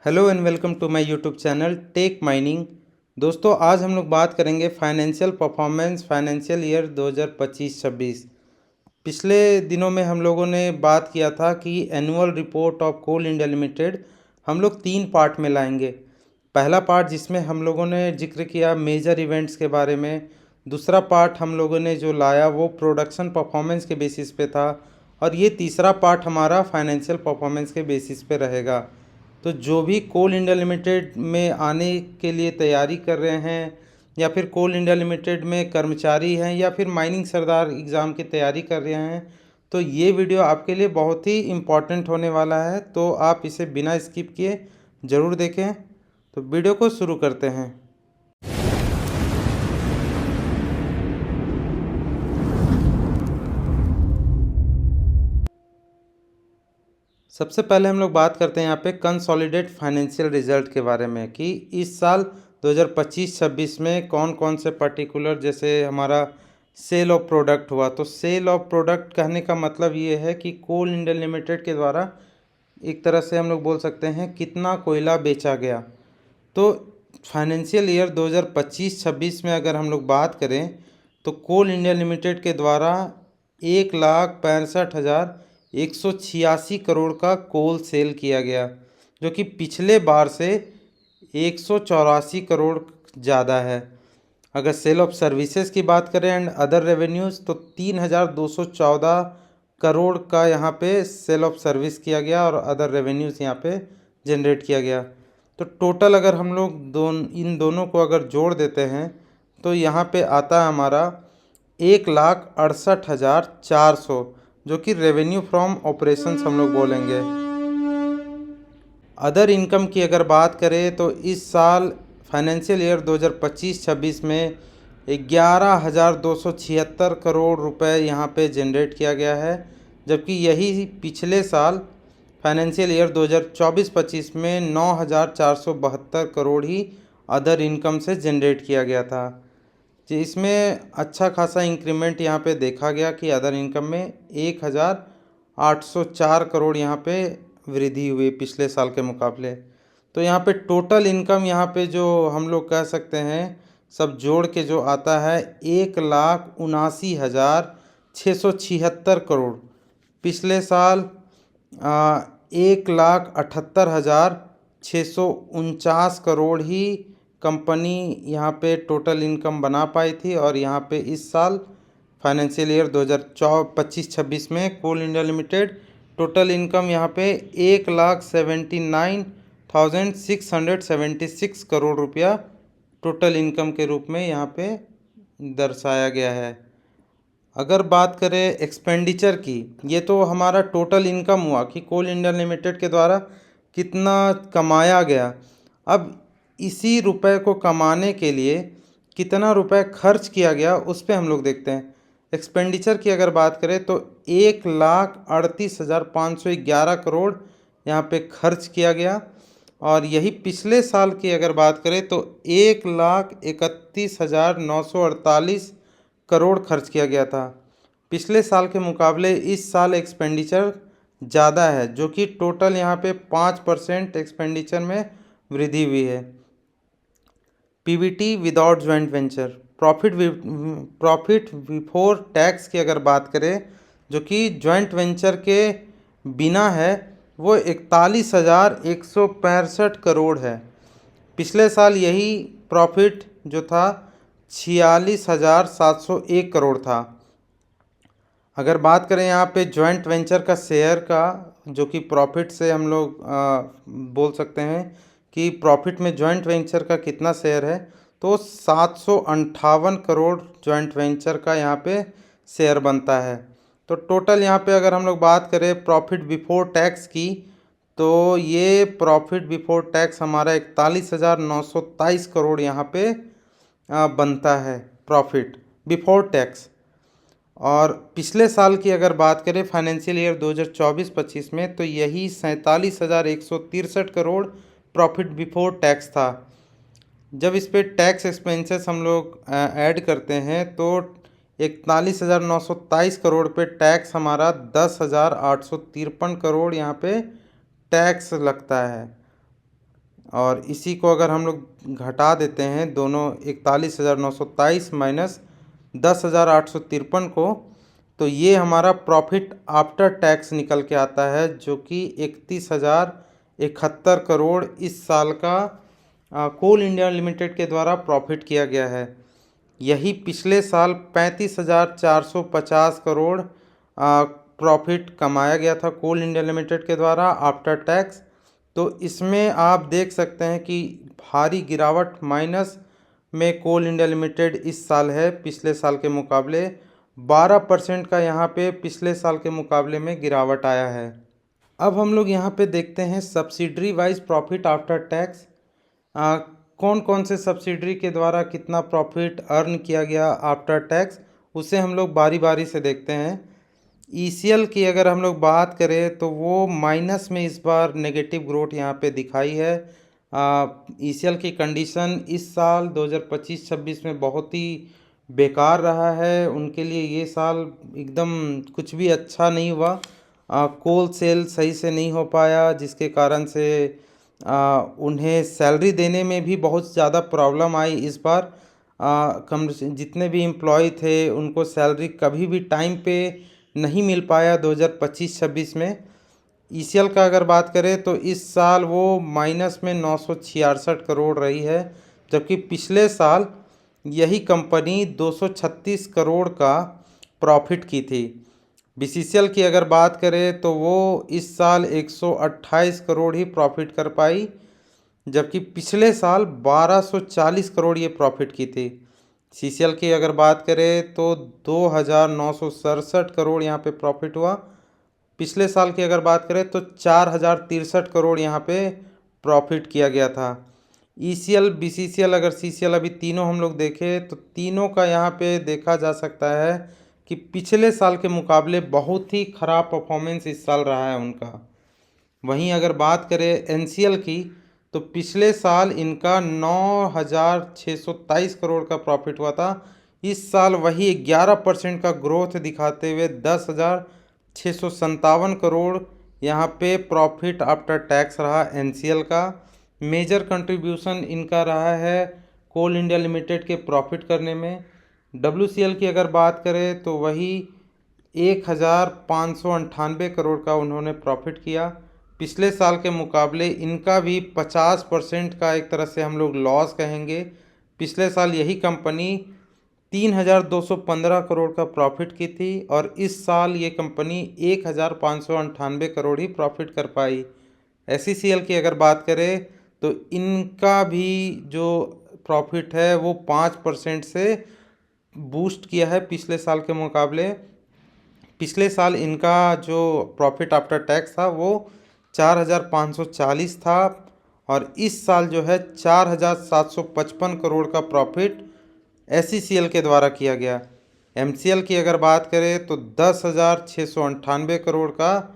Hello and welcome to my YouTube channel Tech Mining. दोस्तों, आज हम लोग बात करेंगे फाइनेंशियल परफॉर्मेंस फाइनेंशियल ईयर 2025-26। पिछले दिनों में हम लोगों ने बात किया था कि annual report of Coal India Limited हम लोग 3 पार्ट में लाएंगे। पहला पार्ट जिसमें हम लोगों ने जिक्र किया मेजर इवेंट्स के बारे में। दूसरा पार्ट हम लोगों ने जो लाया वो प्रोडक्शन परफॉर्मेंस के बेसिस पे था। और ये तीसरा पार्ट हमारा फाइनेंशियल परफॉर्मेंस के बेसिस पे रहेगा। तो जो भी कोल इंडिया लिमिटेड में आने के लिए तैयारी कर रहे हैं या फिर कोल इंडिया लिमिटेड में कर्मचारी हैं या फिर माइनिंग सरदार एग्ज़ाम की तैयारी कर रहे हैं, तो ये वीडियो आपके लिए बहुत ही इम्पॉर्टेंट होने वाला है। तो आप इसे बिना स्किप किए ज़रूर देखें। तो वीडियो को शुरू करते हैं। सबसे पहले हम लोग बात करते हैं यहाँ पे कंसोलिडेट फाइनेंशियल रिजल्ट के बारे में कि इस साल 2025-26 में कौन कौन से पर्टिकुलर, जैसे हमारा सेल ऑफ प्रोडक्ट हुआ। तो सेल ऑफ प्रोडक्ट कहने का मतलब ये है कि कोल इंडिया लिमिटेड के द्वारा एक तरह से हम लोग बोल सकते हैं कितना कोयला बेचा गया। तो फाइनेंशियल ईयर 2025-26 में अगर हम लोग बात करें तो कोल इंडिया लिमिटेड के द्वारा 1,65,186 करोड़ का कोल सेल किया गया, जो कि पिछले बार से 184 करोड़ ज़्यादा है। अगर सेल ऑफ सर्विसेज की बात करें एंड अदर रेवेन्यूज़ तो 3,214 करोड़ का यहाँ पे सेल ऑफ सर्विस किया गया और अदर रेवेन्यूज़ यहाँ पे जनरेट किया गया। तो टोटल अगर हम लोग इन दोनों को अगर जोड़ देते हैं तो यहाँ पे आता है हमारा 1,68,400, जो कि रेवेन्यू फ्रॉम ऑपरेशंस हम लोग बोलेंगे। अदर इनकम की अगर बात करें तो इस साल फाइनेंशियल ईयर 2025-26 में 11,276 करोड़ रुपए यहाँ पे जनरेट किया गया है, जबकि यही पिछले साल फाइनेंशियल ईयर 2024-25 में 9,472 करोड़ ही अदर इनकम से जनरेट किया गया था। जी, इसमें अच्छा खासा इंक्रीमेंट यहाँ पे देखा गया कि अदर इनकम में 1,804 करोड़ यहाँ पे वृद्धि हुई पिछले साल के मुकाबले। तो यहाँ पे टोटल इनकम यहाँ पे जो हम लोग कह सकते हैं सब जोड़ के जो आता है 1,79,676 करोड़। पिछले साल 1,78,649 करोड़ ही कंपनी यहाँ पे टोटल इनकम बना पाई थी। और यहाँ पे इस साल फाइनेंशियल ईयर 2025-26 में कोल इंडिया लिमिटेड टोटल इनकम यहाँ पे 1,79,676 करोड़ रुपया टोटल इनकम के रूप में यहाँ पे दर्शाया गया है। अगर बात करें एक्सपेंडिचर की, ये तो हमारा टोटल इनकम हुआ कि कोल इंडिया लिमिटेड के द्वारा कितना कमाया गया। अब इसी रुपए को कमाने के लिए कितना रुपए खर्च किया गया उस पे हम लोग देखते हैं। एक्सपेंडिचर की अगर बात करें तो 1,38,511 करोड़ यहाँ पे खर्च किया गया। और यही पिछले साल की अगर बात करें तो 1,31,948 करोड़ खर्च किया गया था। पिछले साल के मुकाबले इस साल एक्सपेंडिचर ज़्यादा है, जो कि टोटल यहाँ पे 5% एक्सपेंडिचर में वृद्धि हुई है। PBT without joint venture, profit before tax की अगर बात करें जो कि जॉइंट वेंचर के बिना है वो 41,165 करोड़ है। पिछले साल यही प्रॉफिट जो था 46,701 करोड़ था। अगर बात करें यहाँ पे जॉइंट वेंचर का शेयर का, जो कि प्रॉफिट से हम लोग बोल सकते हैं कि प्रॉफिट में जॉइंट वेंचर का कितना शेयर है, तो 758 करोड़ जॉइंट वेंचर का यहाँ पे शेयर बनता है। तो टोटल यहाँ पे अगर हम लोग बात करें प्रॉफिट बिफोर टैक्स की, तो ये प्रॉफिट बिफोर टैक्स हमारा 41,927 करोड़ यहाँ पे बनता है प्रॉफिट बिफोर टैक्स। और पिछले साल की अगर बात करें फाइनेंशियल ईयर 2024-25 में तो यही 47,163 करोड़ प्रॉफिट बिफोर टैक्स था। जब इस पे टैक्स एक्सपेंसेस हम लोग ऐड करते हैं तो 41,927 करोड़ पे टैक्स हमारा 10,853 करोड़ यहाँ पे टैक्स लगता है। और इसी को अगर हम लोग घटा देते हैं दोनों 41,927 माइनस 10,853 को, तो ये हमारा प्रॉफिट आफ्टर टैक्स निकल के आता है जो कि 31,071 करोड़ इस साल का कोल इंडिया लिमिटेड के द्वारा प्रॉफिट किया गया है। यही पिछले साल 35,450 करोड़ प्रॉफिट कमाया गया था कोल इंडिया लिमिटेड के द्वारा आफ्टर टैक्स। तो इसमें आप देख सकते हैं कि भारी गिरावट माइनस में कोल इंडिया लिमिटेड इस साल है पिछले साल के मुकाबले। 12% का यहाँ पे पिछले साल के मुकाबले में गिरावट आया है। अब हम लोग यहाँ पे देखते हैं subsidiary wise profit after tax, कौन कौन से सब्सिडरी के द्वारा कितना प्रॉफिट अर्न किया गया आफ्टर टैक्स, उसे हम लोग बारी बारी से देखते हैं। ईसीएल की अगर हम लोग बात करें तो वो माइनस में इस बार नेगेटिव ग्रोथ यहाँ पे दिखाई है। ईसीएल की कंडीशन इस साल 2025-26 में बहुत ही बेकार रहा है, उनके लिए ये साल एकदम कुछ भी अच्छा नहीं हुआ। कोल सेल सही से नहीं हो पाया जिसके कारण से उन्हें सैलरी देने में भी बहुत ज़्यादा प्रॉब्लम आई इस बार। कम जितने भी एम्प्लॉय थे उनको सैलरी कभी भी टाइम पे नहीं मिल पाया 2025-26 में। ईसीएल का अगर बात करें तो इस साल वो माइनस में 966 करोड़ रही है, जबकि पिछले साल यही कंपनी 236 करोड़ का प्रॉफिट की थी। बीसीसीएल की अगर बात करें तो वो इस साल 128 करोड़ ही प्रॉफिट कर पाई, जबकि पिछले साल 1240 करोड़ ये प्रॉफिट की थी। सीसीएल की अगर बात करें तो 2,967 करोड़ यहाँ पे प्रॉफिट हुआ। पिछले साल की अगर बात करें तो 4,063 करोड़ यहाँ पे प्रॉफिट किया गया था। ईसीएल, बीसीसीएल, अगर सीसीएल अभी तीनों हम लोग देखें तो तीनों का यहाँ पे देखा जा सकता है कि पिछले साल के मुकाबले बहुत ही ख़राब परफॉर्मेंस इस साल रहा है उनका। वहीं अगर बात करें एनसीएल की तो पिछले साल इनका 9,623 करोड़ का प्रॉफिट हुआ था। इस साल वही 11% का ग्रोथ दिखाते हुए 10,657 करोड़ यहाँ पे प्रॉफिट आफ्टर टैक्स रहा एनसीएल का। मेजर कंट्रीब्यूशन इनका रहा है कोल इंडिया लिमिटेड के प्रॉफिट करने में। डब्ल्यूसीएल की अगर बात करें तो वही 1,598 करोड़ का उन्होंने प्रॉफिट किया। पिछले साल के मुकाबले इनका भी 50% का एक तरह से हम लोग लॉस कहेंगे। पिछले साल यही कंपनी 3,215 करोड़ का प्रॉफिट की थी और इस साल ये कंपनी 1,598 करोड़ ही प्रॉफिट कर पाई। एसईसीएल की अगर बात करें तो इनका भी जो प्रॉफिट है वो 5% से बूस्ट किया है पिछले साल के मुकाबले। पिछले साल इनका जो प्रॉफिट आफ्टर टैक्स था वो 4,540 था और इस साल जो है 4,755 करोड़ का प्रॉफिट एसईसीएल के द्वारा किया गया। एमसीएल की अगर बात करें तो 10,698 करोड़ का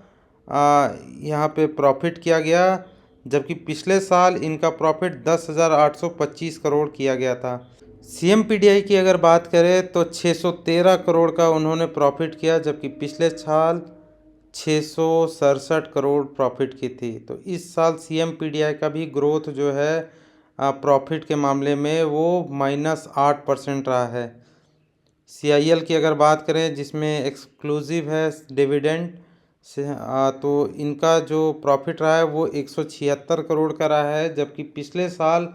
यहाँ पे प्रॉफिट किया गया, जबकि पिछले साल इनका प्रॉफिट 10,825 करोड़ किया गया था। सीएमपीडीआई की अगर बात करें तो 613 करोड़ का उन्होंने प्रॉफिट किया, जबकि पिछले साल 667 करोड़ प्रॉफिट की थी। तो इस साल सीएमपीडीआई का भी ग्रोथ जो है प्रॉफिट के मामले में वो -8% रहा है। सीआईएल की अगर बात करें जिसमें एक्सक्लूसिव है डिविडेंड से, तो इनका जो प्रॉफिट रहा है वो 176 करोड़ का रहा है, जबकि पिछले साल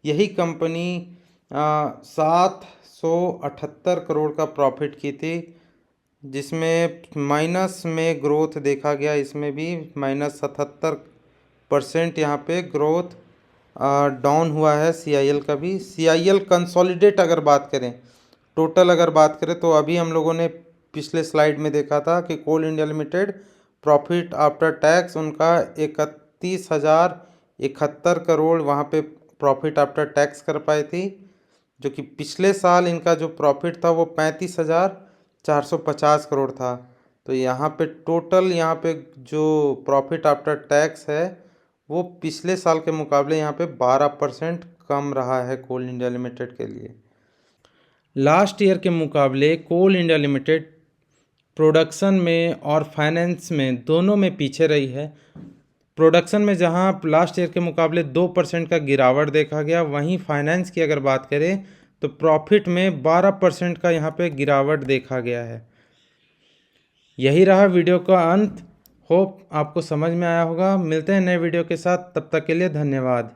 यही कंपनी 778 करोड़ का प्रॉफिट की थी, जिसमें माइनस में ग्रोथ देखा गया। इसमें भी -77% यहाँ पे ग्रोथ डाउन हुआ है सीआईएल का भी। सीआईएल कंसोलिडेट अगर बात करें, टोटल अगर बात करें तो अभी हम लोगों ने पिछले स्लाइड में देखा था कि coal India limited profit after tax उनका 31,071 करोड़ वहाँ पे प्रॉफिट आफ्टर टैक्स कर पाई थी, जो कि पिछले साल इनका जो प्रॉफिट था वो 35,450 करोड़ था। तो यहाँ पे टोटल यहाँ पे जो प्रॉफिट आफ्टर टैक्स है वो पिछले साल के मुकाबले यहाँ पे 12% कम रहा है कोल इंडिया लिमिटेड के लिए। लास्ट ईयर के मुकाबले कोल इंडिया लिमिटेड प्रोडक्शन में और फाइनेंस में दोनों में पीछे रही है। प्रोडक्शन में जहां लास्ट ईयर के मुकाबले 2% का गिरावट देखा गया, वहीं फाइनेंस की अगर बात करें तो प्रॉफिट में 12% का यहां पे गिरावट देखा गया है। यही रहा वीडियो का अंत। होप आपको समझ में आया होगा। मिलते हैं नए वीडियो के साथ, तब तक के लिए धन्यवाद।